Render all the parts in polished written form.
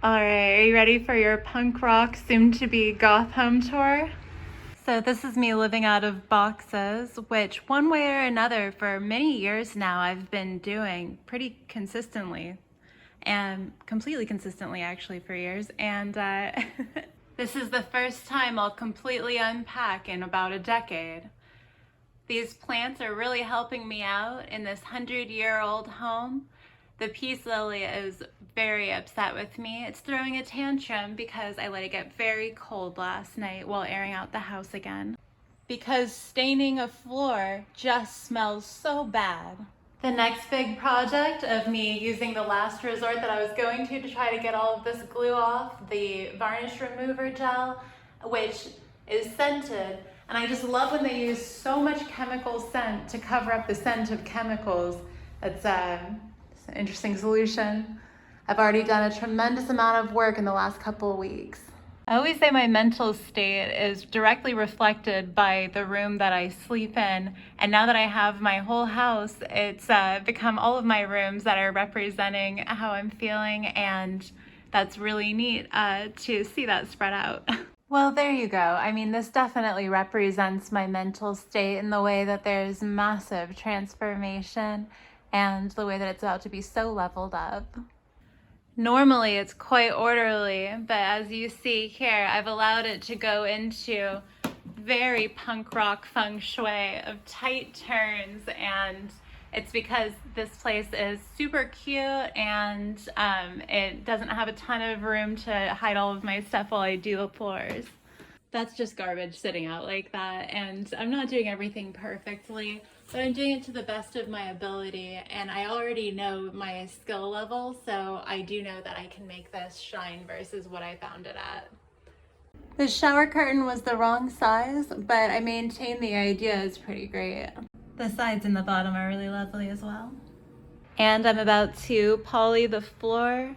Alright, are you ready for your punk rock, soon to be goth home tour? So this is me living out of boxes, which one way or another for many years now I've been doing pretty consistently, and completely consistently actually for years. And this is the first time I'll completely unpack in about a decade. These plants are really helping me out in this 100-year-old home. The peace lily is very upset with me. It's throwing a tantrum because I let it get very cold last night while airing out the house again. Because staining a floor just smells so bad. The next big project of me using the last resort that I was going to try to get all of this glue off, the varnish remover gel, which is scented. And I just love when they use so much chemical scent to cover up the scent of chemicals. It's an interesting solution. I've already done a tremendous amount of work in the last couple of weeks. I always say my mental state is directly reflected by the room that I sleep in. And now that I have my whole house, it's become all of my rooms that are representing how I'm feeling. And that's really neat to see that spread out. Well, there you go. I mean, this definitely represents my mental state in the way that there's massive transformation and the way that it's about to be so leveled up. Normally it's quite orderly, but as you see here, I've allowed it to go into very punk rock feng shui of tight turns, and it's because this place is super cute and it doesn't have a ton of room to hide all of my stuff while I do the floors. That's just garbage sitting out like that, and I'm not doing everything perfectly, but I'm doing it to the best of my ability, and I already know my skill level, so I do know that I can make this shine versus what I found it at. The shower curtain was the wrong size, but I maintain the idea is pretty great. The sides and the bottom are really lovely as well. And I'm about to poly the floor.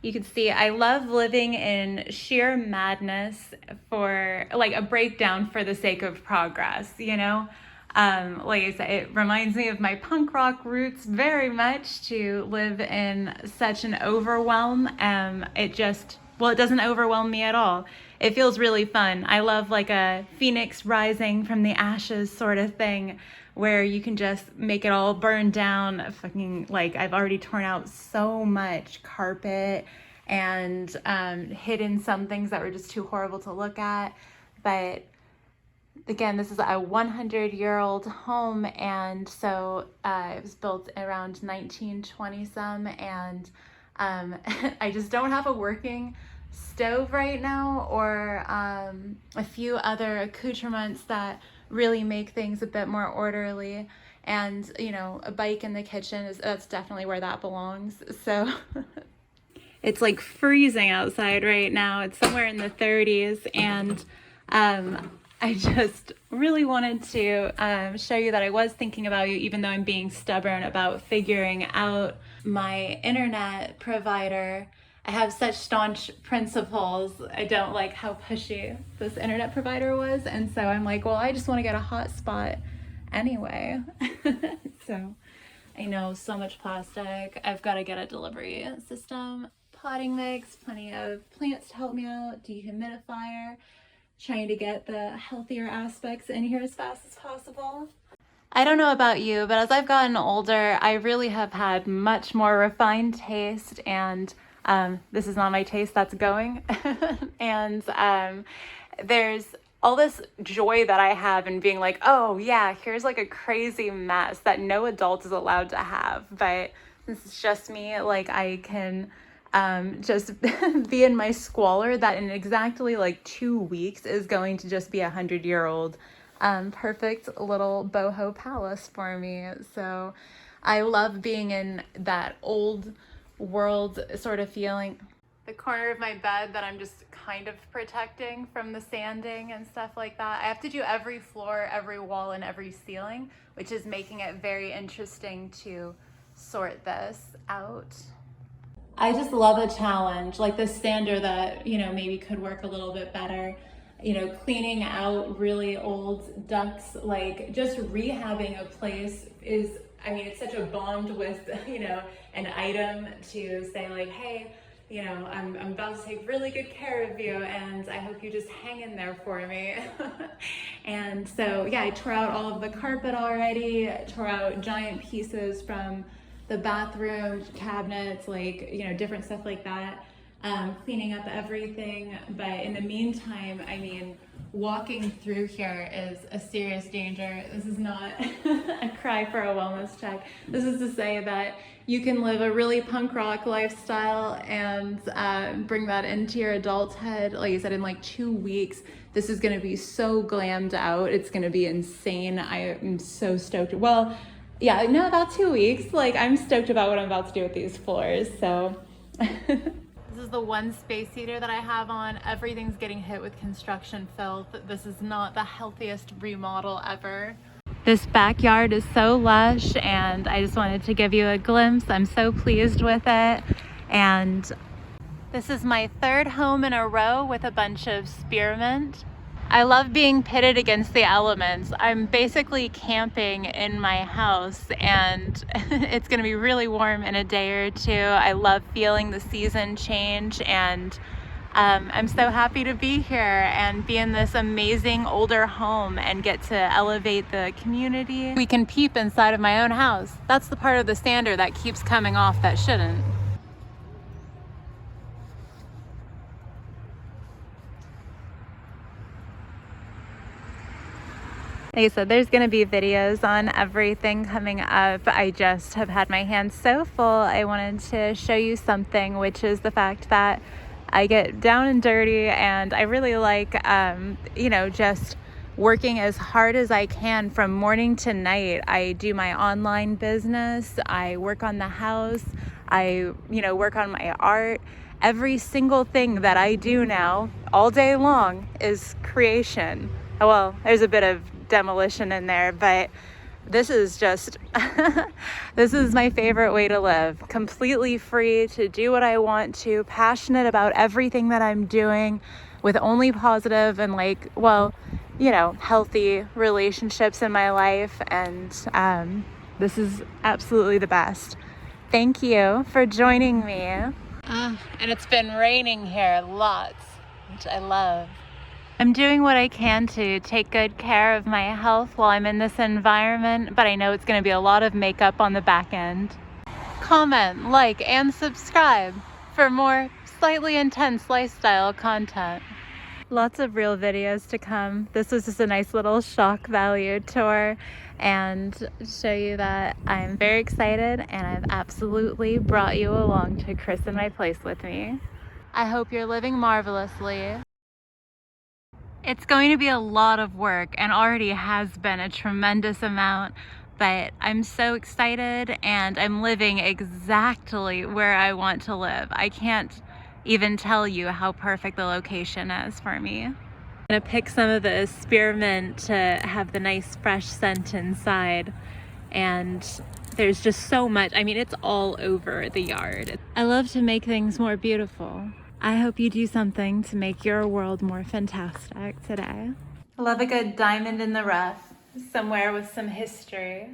You can see I love living in sheer madness for like a breakdown for the sake of progress, you know? Like I said, it reminds me of my punk rock roots very much to live in such an overwhelm. It doesn't overwhelm me at all. It feels really fun. I love like a phoenix rising from the ashes sort of thing where you can just make it all burn down. Fucking like I've already torn out so much carpet and hidden some things that were just too horrible to look at. But again, this is a 100-year-old home, and so it was built around 1920 some, and I just don't have a working stove right now or a few other accoutrements that really make things a bit more orderly. And you know, a bike in the kitchen that's definitely where that belongs. So it's like freezing outside right now. It's somewhere in the 30s, and I just really wanted to show you that I was thinking about you, even though I'm being stubborn about figuring out my internet provider. I have such staunch principles. I don't like how pushy this internet provider was, and so I'm like, well, I just want to get a hotspot anyway. So I know, so much plastic. I've got to get a delivery system, potting mix, plenty of plants to help me out, dehumidifier, trying to get the healthier aspects in here as fast as possible. I don't know about you, but as I've gotten older, I really have had much more refined taste, and this is not my taste, that's going. And there's all this joy that I have in being like, oh yeah, here's like a crazy mess that no adult is allowed to have. But since it's just me, like I can just be in my squalor that in exactly like 2 weeks is going to just be 100-year-old perfect little boho palace for me. So I love being in that old world sort of feeling. The corner of my bed that I'm just kind of protecting from the sanding and stuff like that. I have to do every floor, every wall, and every ceiling, which is making it very interesting to sort this out. I just love a challenge, like the sander that, you know, maybe could work a little bit better. You know, cleaning out really old ducts, like just rehabbing a place is, I mean, it's such a bond with, you know, an item to say like, hey, you know, I'm about to take really good care of you, and I hope you just hang in there for me. And so, yeah, I tore out all of the carpet already, tore out giant pieces from the bathroom cabinets, like, you know, different stuff like that, cleaning up everything. But in the meantime, I mean, walking through here is a serious danger. This is not a cry for a wellness check. This is to say that you can live a really punk rock lifestyle and bring that into your adulthood. Like I said, in like 2 weeks, this is gonna be so glammed out. It's gonna be insane. I am so stoked. Well, yeah, no, about 2 weeks. Like, I'm stoked about what I'm about to do with these floors, so. This is the one space heater that I have on. Everything's getting hit with construction filth. This is not the healthiest remodel ever. This backyard is so lush, and I just wanted to give you a glimpse. I'm so pleased with it. And this is my third home in a row with a bunch of spearmint. I love being pitted against the elements. I'm basically camping in my house, and it's gonna be really warm in a day or two. I love feeling the season change, and I'm so happy to be here and be in this amazing older home and get to elevate the community. We can peep inside of my own house. That's the part of the sander that keeps coming off that shouldn't. Like I said, there's going to be videos on everything coming up. I just have had my hands so full. I wanted to show you something, which is the fact that I get down and dirty, and I really like, you know, just working as hard as I can from morning to night. I do my online business. I work on the house. I, you know, work on my art. Every single thing that I do now all day long is creation. Well, there's a bit of demolition in there, but this is just this is my favorite way to live. Completely free to do what I want to, passionate about everything that I'm doing, with only positive and, like, well, you know, healthy relationships in my life, and this is absolutely the best. Thank you for joining me. And it's been raining here lots, which I love. I'm doing what I can to take good care of my health while I'm in this environment, but I know it's going to be a lot of makeup on the back end. Comment, like, and subscribe for more slightly intense lifestyle content. Lots of real videos to come. This was just a nice little shock value tour, and show you that I'm very excited, and I've absolutely brought you along to christen my place with me. I hope you're living marvelously. It's going to be a lot of work, and already has been a tremendous amount, but I'm so excited, and I'm living exactly where I want to live. I can't even tell you how perfect the location is for me. I'm gonna pick some of the spearmint to have the nice fresh scent inside, and there's just so much. I mean, it's all over the yard. I love to make things more beautiful. I hope you do something to make your world more fantastic today. I love a good diamond in the rough, somewhere with some history.